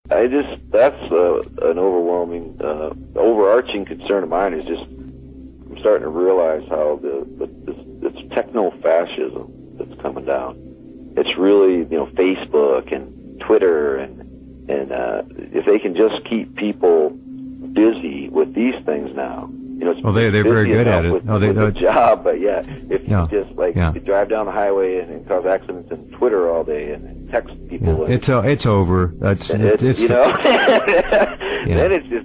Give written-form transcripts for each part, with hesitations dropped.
That's an overwhelming, overarching concern of mine. Is just I'm starting to realize how it's techno-fascism that's coming down. It's really, Facebook and Twitter and if they can just keep people busy with these things now. They're very good at it. With the job, but if you just you drive down the highway and cause accidents and Twitter all day and text people, it's over. It's then it's just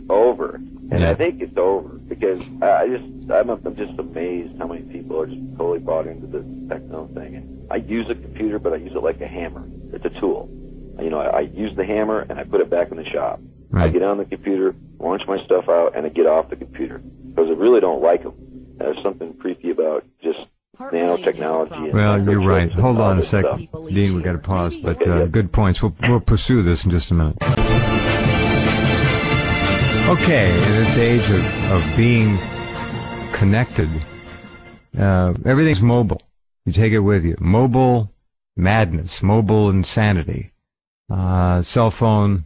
over. And I think it's over because I'm just amazed how many people are just totally bought into this techno thing. And I use a computer, but I use it like a hammer. It's a tool. I use the hammer and I put it back in the shop. Right. I get on the computer, launch my stuff out, and I get off the computer because I really don't like them. There's something creepy about just nanotechnology. Well, you're right. Hold on a second, Dean. We got to pause, but good points. We'll pursue this in just a minute. Okay, in this age of being connected, everything's mobile. You take it with you. Mobile madness, mobile insanity, cell phone,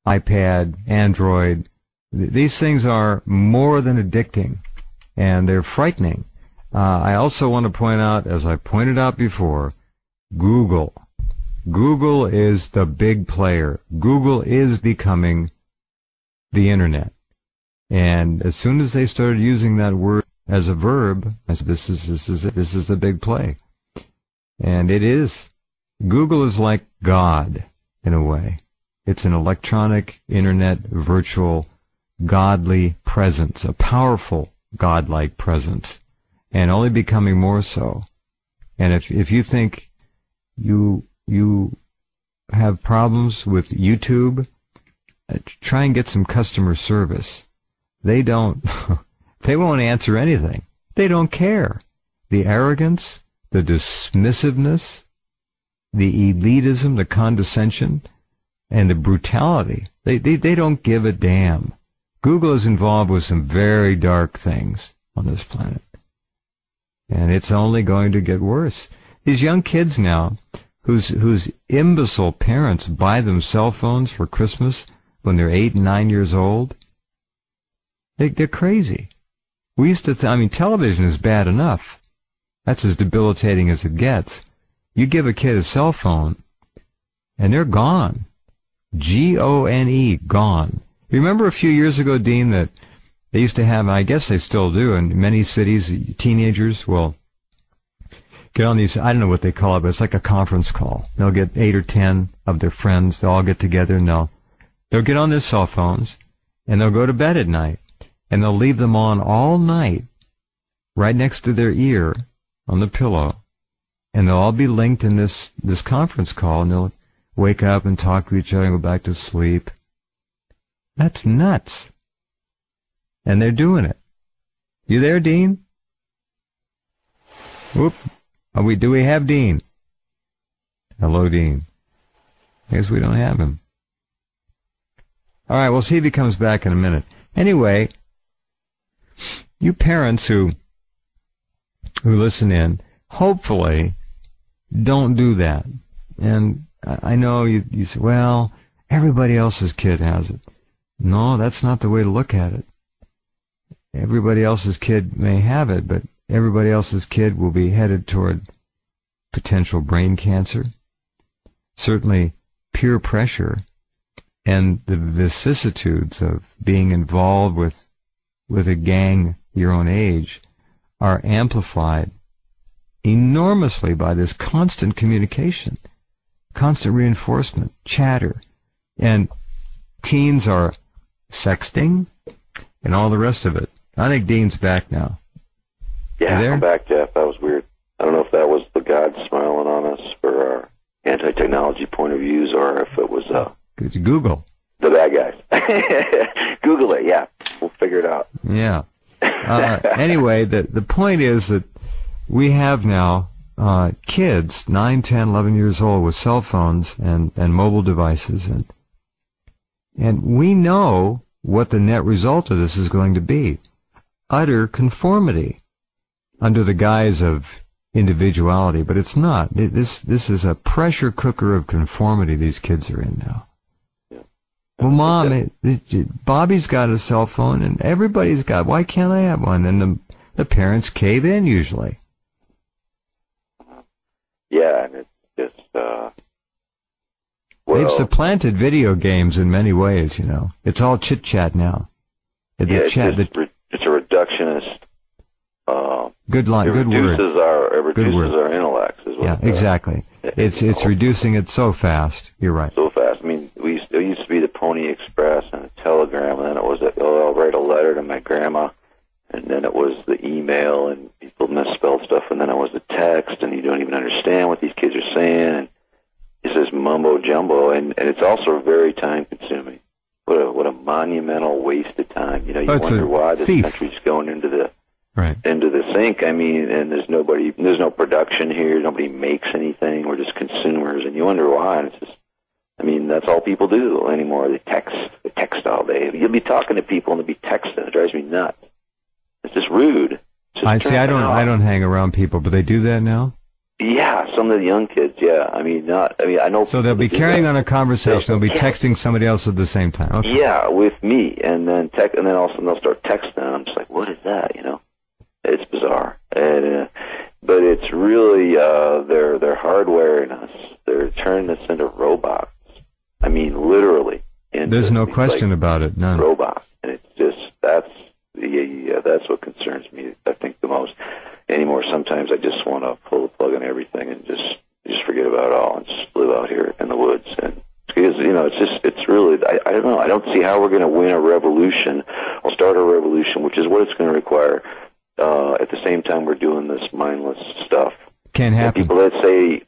iPad, Android. These things are more than addicting, and they're frightening. I also want to point out, as I pointed out before, Google. Google is the big player. Google is becoming the Internet. And as soon as they started using that word as a verb, I said, this is a big play. And it is. Google is like God, in a way. It's an electronic, Internet, virtual, godly presence, a powerful, godlike presence, and only becoming more so. And if you think you have problems with YouTube, try and get some customer service. They won't answer anything. They don't care. The arrogance, the dismissiveness, the elitism, the condescension, and the brutality. They don't give a damn. Google is involved with some very dark things on this planet. And it's only going to get worse. These young kids now, whose imbecile parents buy them cell phones for Christmas when they're 8 and 9 years old, they're crazy. We used to television is bad enough. That's as debilitating as it gets. You give a kid a cell phone, and they're gone. Gone, gone. You remember a few years ago, Dean, that they used to have, I guess they still do, in many cities, teenagers will get on these, I don't know what they call it, but it's like a conference call. They'll get 8 or 10 of their friends, they'll all get together, and they'll get on their cell phones, and they'll go to bed at night, and they'll leave them on all night, right next to their ear, on the pillow, and they'll all be linked in this conference call, and they'll wake up and talk to each other and go back to sleep. That's nuts. And they're doing it. You there, Dean? Whoop. Do we have Dean? Hello, Dean. I guess we don't have him. All right, we'll see if he comes back in a minute. Anyway, you parents who listen in, hopefully don't do that. And I know you say, well, everybody else's kid has it. No, that's not the way to look at it. Everybody else's kid may have it, but everybody else's kid will be headed toward potential brain cancer. Certainly peer pressure and the vicissitudes of being involved with a gang your own age are amplified enormously by this constant communication, constant reinforcement, chatter, and teens are sexting and all the rest of it. I think Dean's back now. Yeah, I'm back, Jeff. That was weird. I don't know if that was the God smiling on us for our anti-technology point of views or if it was it's Google. The bad guys. Google it, yeah. We'll figure it out. Yeah. Anyway, the point is that we have now kids, 9, 10, 11 years old, with cell phones and mobile devices, and we know what the net result of this is going to be. Utter conformity under the guise of individuality, but it's not. This is a pressure cooker of conformity these kids are in now. Yeah. Well, Mom, Bobby's got a cell phone, and everybody's got. Why can't I have one? And the parents cave in usually. Yeah, and it's just. They've supplanted video games in many ways. You know, it's all chit chat now. It's a reductionist. Good line. Good word. It reduces our intellects. Is what yeah, exactly. It's reducing it so fast. You're right. So fast. I mean, it used to be the Pony Express and a telegram, and then it was I'll write a letter to my grandma, and then it was the email, and people misspelled stuff, and then it was the text, and you don't even understand what these kids are saying, and it's this mumbo jumbo, and it's also very time consuming. What a monumental waste of time. You know, you wonder why this country's going into the sink. I mean, and there's no production here. Nobody makes anything. We're just consumers, and you wonder why. And it's just, I mean, that's all people do anymore. They text all day. You'll be talking to people and they'll be texting. It drives me nuts. It's just rude. I don't hang around people, but they do that now. Yeah, some of the young kids. Yeah, I know. So they'll be carrying on a conversation. They'll be texting somebody else at the same time. Okay. Yeah, with me, and then all of a sudden they'll start texting. And I'm just like, what is that? You know, it's bizarre. And but it's really they're hardwiring us. They're turning us into robots. I mean, literally. There's no question about it. None. Robots, and it's just that's what concerns me. I think the most. Anymore, sometimes I just want to pull the plug on everything and just forget about it all and just live out here in the woods. And because it's really I don't know. I don't see how we're going to win a revolution or start a revolution, which is what it's going to require. At the same time, we're doing this mindless stuff. Can't happen. People that say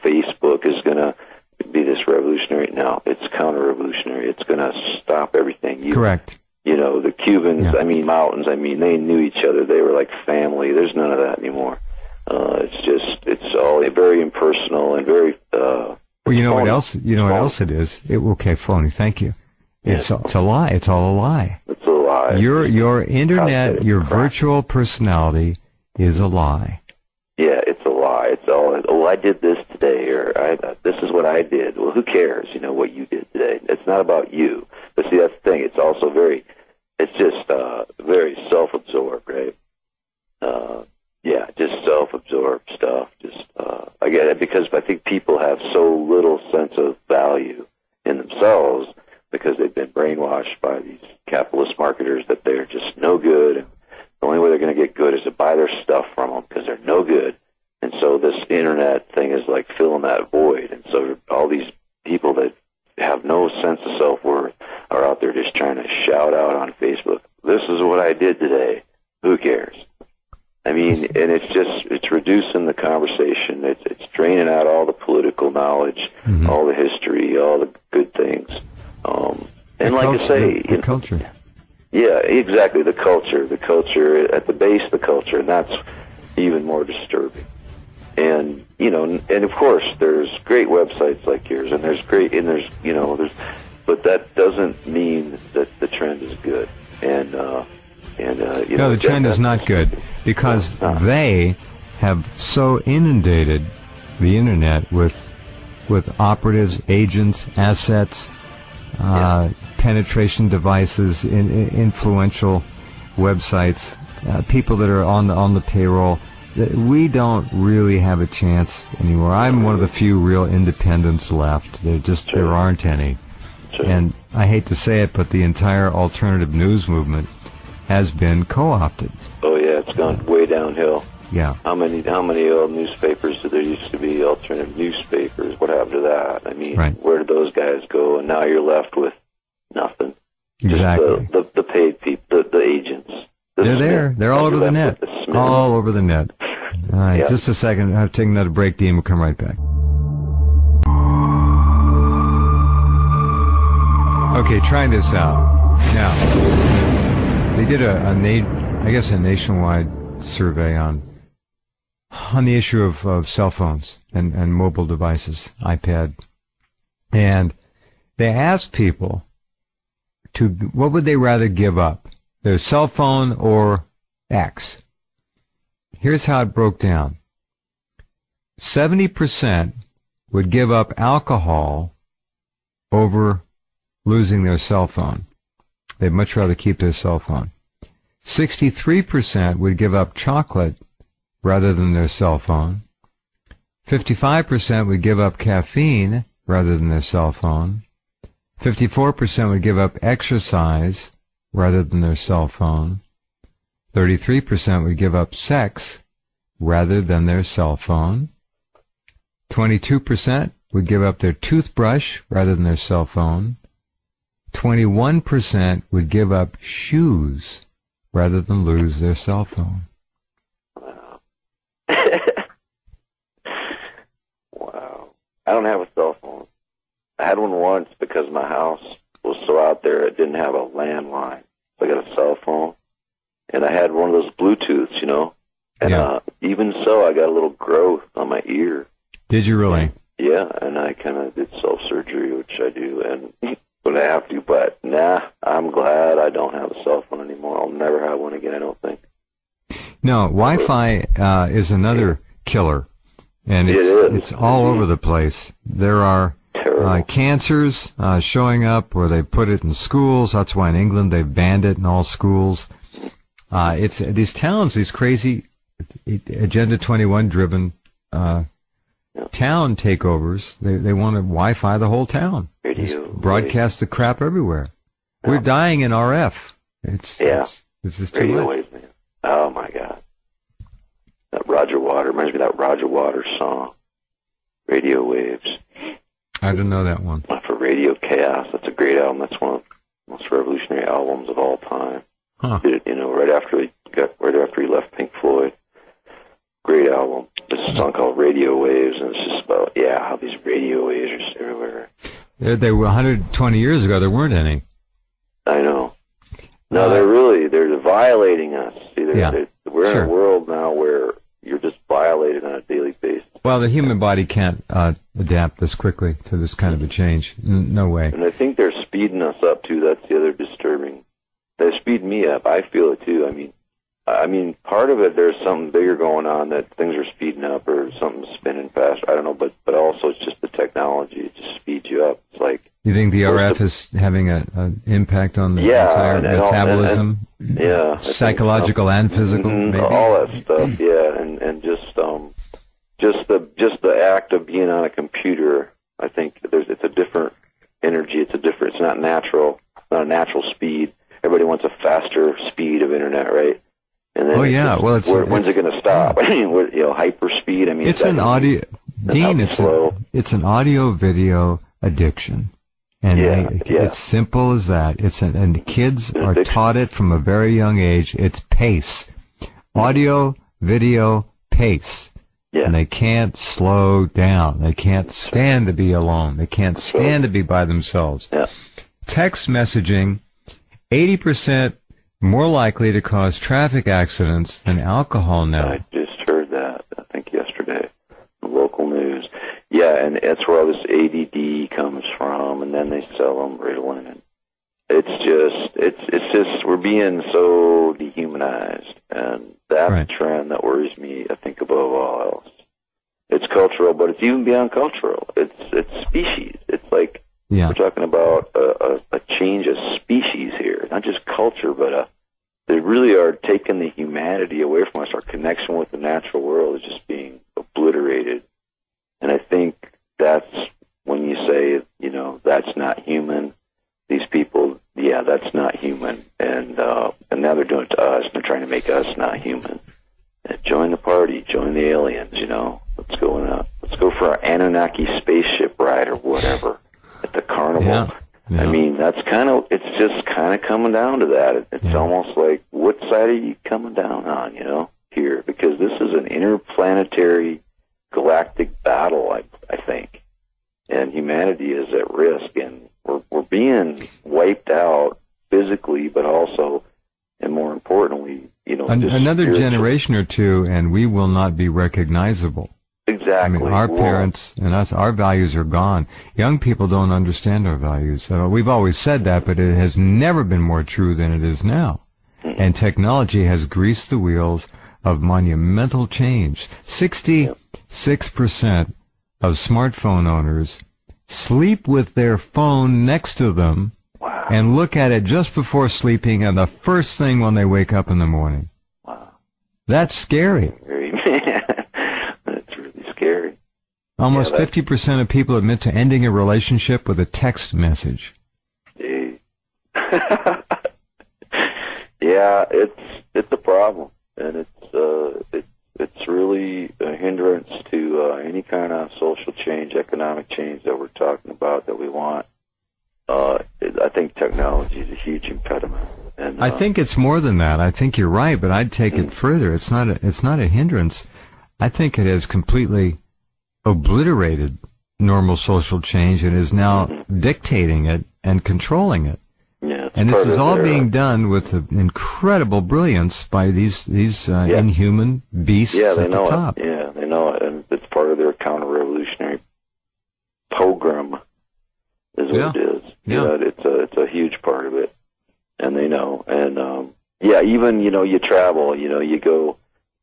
Facebook is going to be this revolutionary. No, it's counter-revolutionary. It's going to stop everything. Correct. You know, the Cubans, mountains, they knew each other. They were like family. There's none of that anymore. It's all very impersonal and very, well, you know phony. What else? You know what else it is? Phony. Thank you. It's a lie. It's all a lie. It's a lie. Your internet, your virtual personality is a lie. Yeah, it's a lie. It's all, I did this today, or this is what I did. Well, who cares, what you did today? It's not about you. But see, that's the thing. It's also it's just very self-absorbed, right? Just self-absorbed stuff. I get it, because I think people have so little sense of value in themselves because they've been brainwashed by these capitalist marketers that they're just no good. And the only way they're going to get good is to buy their stuff from them because they're no good. And so this internet thing is like filling that void. And so all these people that have no sense of self-worth are out there just trying to shout out on Facebook, this is what I did today. Who cares? And it's reducing the conversation. It's draining out all the political knowledge, all the history, all the good things. And like I say, the culture. Yeah, exactly. The culture at the base of the culture, and that's even more disturbing. And and of course, there's great websites like yours, and but that doesn't mean that the trend is good. No, the trend is not good because they have so inundated the internet with operatives, agents, assets, penetration devices, influential websites, people that are on the payroll. We don't really have a chance anymore. I'm one of the few real independents left. There aren't any. Sure. And I hate to say it, but the entire alternative news movement has been co-opted. Oh yeah, it's gone way downhill. Yeah. How many old newspapers did there used to be? Alternative newspapers. What happened to that? Where did those guys go? And now you're left with nothing. Exactly. Just the paid people, the agents. They're there. They're all over the net. All over the net. All right, just a second. I'll take another break, Dean. We'll come right back. Okay, try this out. Now, they did a nationwide survey on the issue of cell phones and mobile devices, iPad, and they asked people what would they rather give up, their cell phone or X. Here's how it broke down. 70% would give up alcohol over losing their cell phone. They'd much rather keep their cell phone. 63% would give up chocolate rather than their cell phone. 55% would give up caffeine rather than their cell phone. 54% would give up exercise rather than their cell phone. 33% would give up sex rather than their cell phone. 22% would give up their toothbrush rather than their cell phone. 21% would give up shoes rather than lose their cell phone. Wow. Wow. I don't have a cell phone. I had one once because my house was so out there it didn't have a landline. So I got a cell phone, and I had one of those Bluetooths, you know. And even so, I got a little growth on my ear. Did you really? Yeah, and I kind of did self-surgery, which I do, and when I have to. But, nah, I'm glad I don't have a cell phone anymore. I'll never have one again, I don't think. No, Wi-Fi is another killer, and it's all over the place. There are cancers showing up where they put it in schools. That's why in England they've banned it in all schools. It's these towns, these crazy Agenda 21 driven town takeovers. They want to Wi-Fi the whole town. Broadcast the crap everywhere. Yeah. We're dying in RF. It's just too radio much. Waves, man. Oh my God. That Roger Waters reminds me of that Roger Waters song, Radio Waves. I didn't know that one. For Radio Chaos. That's a great album. That's one of the most revolutionary albums of all time. Huh. Did it, you know, right after he left Pink Floyd. Great album. This is a song called Radio Waves, and it's just about how these radio waves are just everywhere. They were 120 years ago. There weren't any. I know. No, they're violating us. See, we're in a world now where you're just violated on a daily basis. Well, the human body can't adapt this quickly to this kind of a change. No way. And I think they're speeding us up, too. That's the other disturbing. They speed me up. I feel it, too. I mean, part of it, there's something bigger going on, that things are speeding up or something's spinning faster. I don't know, but also it's just the technology. It just speeds you up. It's like... You think the RF is having an impact on the entire metabolism? Psychological and physical, maybe? All that stuff, and just the act of being on a computer, I think it's a different energy. It's not natural. It's not a natural speed. Everybody wants a faster speed of internet, right? And then when's it going to stop? I mean, hyper speed. I mean, it's an audio. Dean, it's an audio video addiction, and it's simple as that. And the kids are taught it from a very young age. It's pace, audio, video, pace. Yeah. And they can't slow down. They can't stand to be alone. They can't stand to be by themselves. Yeah. Text messaging, 80% more likely to cause traffic accidents than alcohol now. I just heard that, I think yesterday, in local news. Yeah, and that's where all this ADD comes from, and then they sell them Ritalin. And it's just, we're being so dehumanized, and that's a trend that worries me, I think, above all else. It's cultural, but it's even beyond cultural. It's species. It's like, we're talking about a change of species here, not just culture, but they really are taking the humanity away from us. Our connection with the natural world is just being obliterated. And I think that's when you say, that's not human. These people, that's not human. And now they're doing it to us, and they're trying to make us not human. And join the party, join the aliens, Let's go for our Anunnaki spaceship ride or whatever. At the carnival. Yeah. I mean, it's just kind of coming down to that. It's almost like, what side are you coming down on, here? Because this is an interplanetary galactic battle, I think. And humanity is at risk, and we're being wiped out physically, but also, and more importantly, another generation or two, and we will not be recognizable. Exactly. I mean, our parents and us, our values are gone. Young people don't understand our values. We've always said that, but it has never been more true than it is now. And technology has greased the wheels of monumental change. 66% of smartphone owners sleep with their phone next to them and look at it just before sleeping and the first thing when they wake up in the morning. Wow. That's scary. That's really scary. Almost 50% of people admit to ending a relationship with a text message. Gee. Yeah, it's a problem, and it's really a hindrance to any kind of social change, economic change that we're talking about that we want. I think technology is a huge impediment. And I think it's more than that. I think you're right, but I'd take it further. It's not a hindrance. I think it has completely obliterated normal social change and is now dictating it and controlling it. Yeah, and this is all being done with incredible brilliance by these inhuman beasts at the top. Yeah, they know it, and it's part of their counter-revolutionary program, is what it is. Yeah, it's a huge part of it, and they know. And even you travel, you go.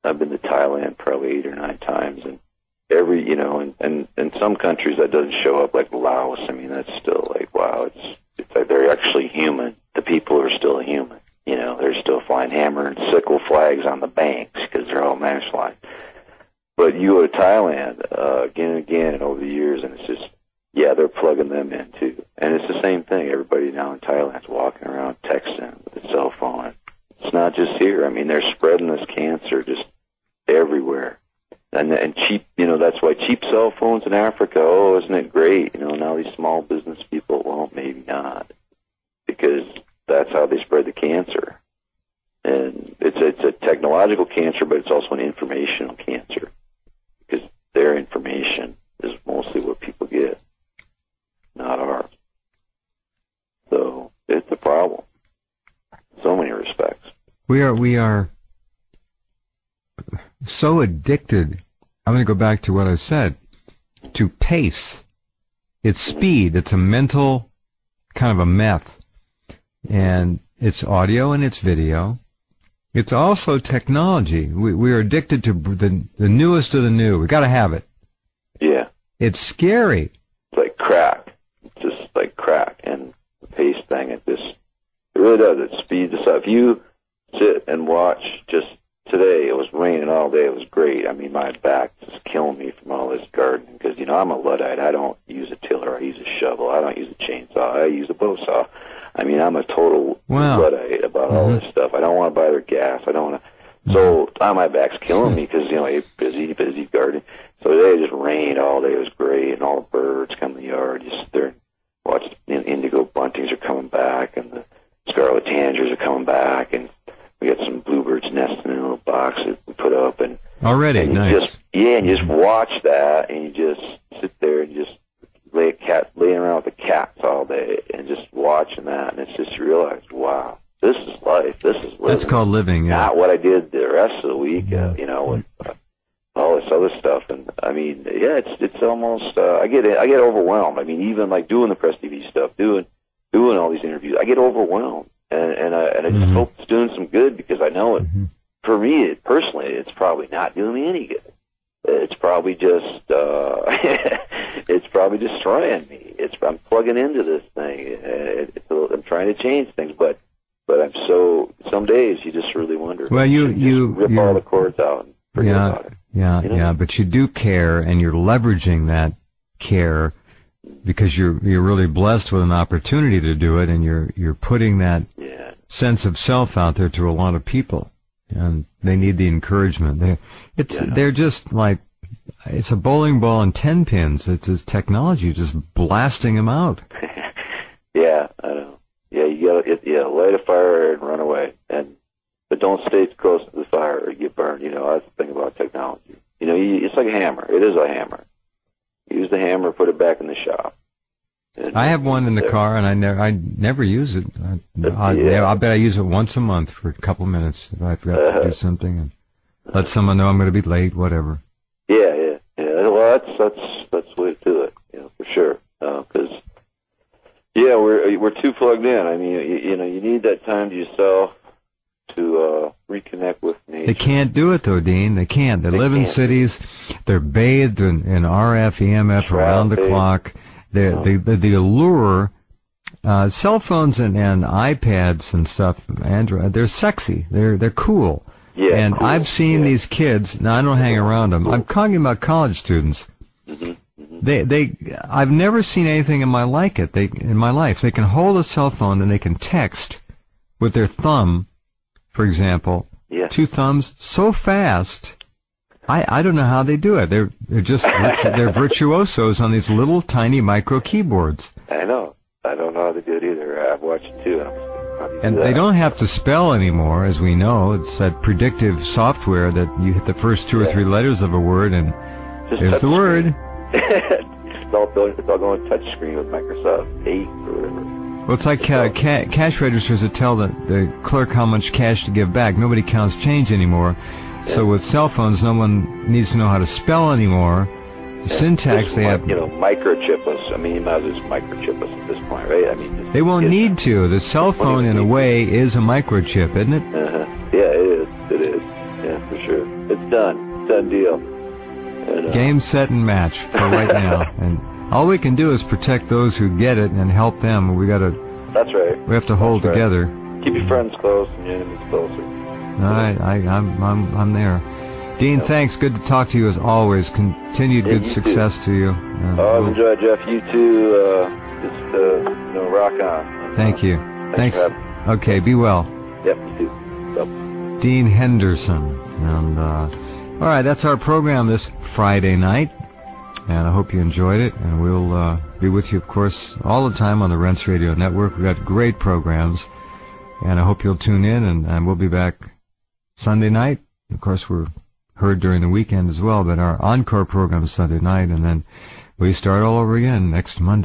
I've been to Thailand probably 8 or 9 times, and every and some countries that doesn't show up, like Laos. I mean, that's still like, wow, it's like they're actually human. The people are still human. They're still flying hammer and sickle flags on the banks because they're all nationalized. But you go to Thailand again and again over the years, and it's just, they're plugging them in too. And it's the same thing. Everybody now in Thailand's walking around texting with a cell phone. It's not just here. I mean, they're spreading this cancer just everywhere. And cheap, that's why cheap cell phones in Africa, isn't it great? Now these small business people, well, maybe not, because that's how they spread the cancer. And it's a technological cancer, but it's also an informational cancer, because their information is mostly what people get, not ours. So it's a problem in so many respects. We are so addicted, I'm going to go back to what I said, to pace. It's speed. It's a mental kind of a meth. And it's audio and it's video. It's also technology. We are addicted to the newest of the new. We got to have it. Yeah. It's scary. It's like crack. It's just like crack. And the pace thing, it really does. It speeds us up. If you sit and watch just today, it was raining all day. It was great. I mean, my back is killing me from all this gardening because, I'm a Luddite. I don't use a tiller. I use a shovel. I don't use a chainsaw. I use a bow saw. I mean, I'm a total Luddite about all this stuff. I don't want to buy their gas. I don't want to. So my back's killing me because, busy gardening. So today it just rained all day. It was great, and all the birds come in the yard. You sit there and watch. Indigo buntings are coming back, and the scarlet tanagers are coming back, and we got some bluebirds nesting in a little box that we put up, and nice. And you just watch that, and you just sit there and just laying around with the cats all day, and just watching that, and it's just realize, wow, this is life. This is living. That's called living. Yeah. Not what I did the rest of the week. With all this other stuff, and I mean, it's almost I get overwhelmed. I mean, even like doing the Press TV stuff, doing all these interviews, I get overwhelmed. And I just hope it's doing some good, because I know it. For me, personally, it's probably not doing me any good. It's probably just it's probably destroying me. I'm plugging into this thing. I'm trying to change things, but some days you just really wonder. Well, you rip all the cords out and forget about it. Yeah, but you do care, and you're leveraging that care, because you're really blessed with an opportunity to do it, and you're putting that sense of self out there to a lot of people, and they need the encouragement. They're just like, it's a bowling ball and 10 pins. It's this technology just blasting them out. Yeah, I know. Yeah, you gotta light a fire and run away, but don't stay close to the fire or you get burned. That's the thing about technology. It's like a hammer. It is a hammer. Use the hammer, put it back in the shop. I have one in the car, and I never use it. I bet I use it once a month for a couple minutes if I forgot to do something, and let someone know I'm going to be late, whatever. Yeah. Well, that's the way to do it, for sure. Because we're too plugged in. I mean, you need that time to yourself to reconnect with nature. They can't do it, though, Dean. They can't. They live in cities. They're bathed in RF, EMF around the clock. The allure Cell phones and iPads and stuff, Android, they're sexy. They're cool. Yeah, and cool. I've seen these kids. Now I don't hang around them. I'm talking about college students. I've never seen anything in my life. They can hold a cell phone and they can text with their thumb, for example. Yeah. 2 thumbs so fast. I don't know how they do it. They're just they're virtuosos on these little tiny micro keyboards. I know. I don't know how to do it either. I've watched it too. And they don't have to spell anymore, as we know. It's that predictive software that you hit the first 2 or 3 letters of a word, and Just there's the word. it's all going touch screen with Microsoft 8 or whatever. Well, it's like cash registers that tell the clerk how much cash to give back. Nobody counts change anymore. Yeah. So with cell phones, no one needs to know how to spell anymore. The syntax just they have... microchip us. I mean, you might as well just microchip us at this point, right? I mean, they won't need to. The cell phone, in a way, is a microchip, isn't it? Yeah, it is. It is. Yeah, for sure. It's done. It's done deal. And, game, set, and match for right now. And all we can do is protect those who get it and help them. That's right. We have to hold together. Keep your friends close and your enemies closer. All right, I'm there. Dean, thanks. Good to talk to you as always. Continued good success to you. I've enjoyed, Jeff. You too. Just rock on. Thank you. Thanks. Okay, be well. Yep, you too. Bye. Dean Henderson. And all right, that's our program this Friday night. And I hope you enjoyed it. And we'll be with you, of course, all the time on the Rense Radio Network. We've got great programs. And I hope you'll tune in. And we'll be back Sunday night. Of course, we're heard during the weekend as well, but our encore program is Sunday night, and then we start all over again next Monday.